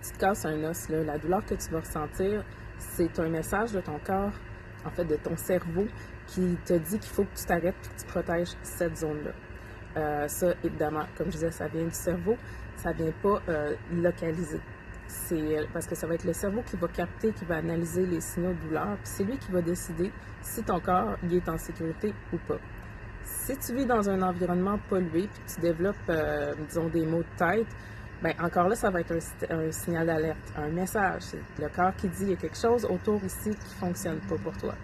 tu te casses un os, là, la douleur que tu vas ressentir, c'est un message de ton corps, en fait de ton cerveau, qui te dit qu'il faut que tu t'arrêtes et que tu protèges cette zone-là. Ça, évidemment, comme je disais, ça vient du cerveau, ça vient pas localiser. C'est parce que ça va être le cerveau qui va capter, qui va analyser les signaux de douleur, puis c'est lui qui va décider si ton corps il est en sécurité ou pas. Si tu vis dans un environnement pollué puis que tu développes, disons, des maux de tête, bien, encore là, ça va être un signal d'alerte, un message. C'est le corps qui dit qu'il y a quelque chose autour ici qui ne fonctionne pas pour toi.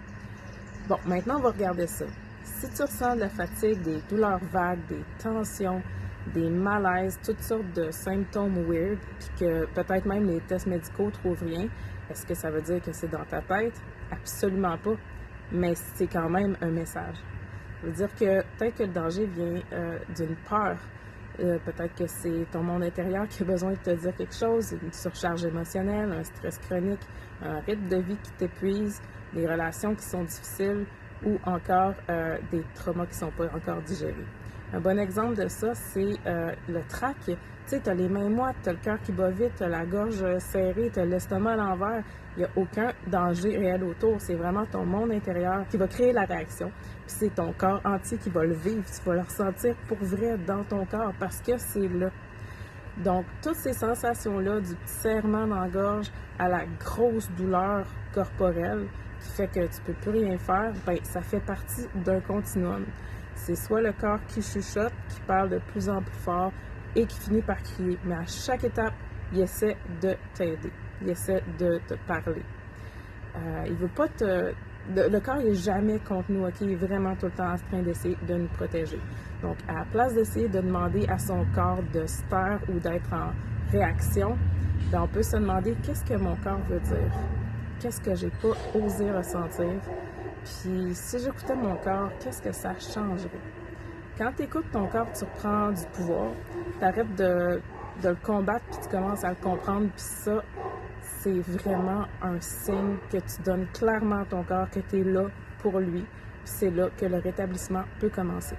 Bon, maintenant, on va regarder ça. Si tu ressens de la fatigue, des douleurs vagues, des tensions, des malaises, toutes sortes de symptômes weird, puis que peut-être même les tests médicaux trouvent rien, est-ce que ça veut dire que c'est dans ta tête? Absolument pas. Mais c'est quand même un message. Ça veut dire que peut-être que le danger vient d'une peur. Peut-être que c'est ton monde intérieur qui a besoin de te dire quelque chose, une surcharge émotionnelle, un stress chronique, un rythme de vie qui t'épuise, des relations qui sont difficiles ou encore des traumas qui ne sont pas encore digérés. Un bon exemple de ça, c'est le trac. Tu sais, tu as les mains moites, tu as le cœur qui bat vite, tu as la gorge serrée, tu as l'estomac à l'envers. Il n'y a aucun danger réel autour. C'est vraiment ton monde intérieur qui va créer la réaction. Puis c'est ton corps entier qui va le vivre. Tu vas le ressentir pour vrai dans ton corps parce que c'est là. Donc, toutes ces sensations-là, du petit serrement dans la gorge à la grosse douleur corporelle qui fait que tu peux plus rien faire, ben ça fait partie d'un continuum. C'est soit le corps qui chuchote, qui parle de plus en plus fort et qui finit par crier. Mais à chaque étape, il essaie de t'aider. Il essaie de te parler. Il veut pas te... Le corps n'est jamais contre nous, OK? Il est vraiment tout le temps en train d'essayer de nous protéger. Donc, à la place d'essayer de demander à son corps de se taire ou d'être en réaction, ben, on peut se demander qu'est-ce que mon corps veut dire? Qu'est-ce que j'ai pas osé ressentir? Puis, si j'écoutais mon corps, qu'est-ce que ça changerait? Quand tu écoutes ton corps, tu reprends du pouvoir, tu arrêtes de le combattre, puis tu commences à le comprendre, puis ça, c'est vraiment un signe que tu donnes clairement à ton corps que tu es là pour lui, puis c'est là que le rétablissement peut commencer.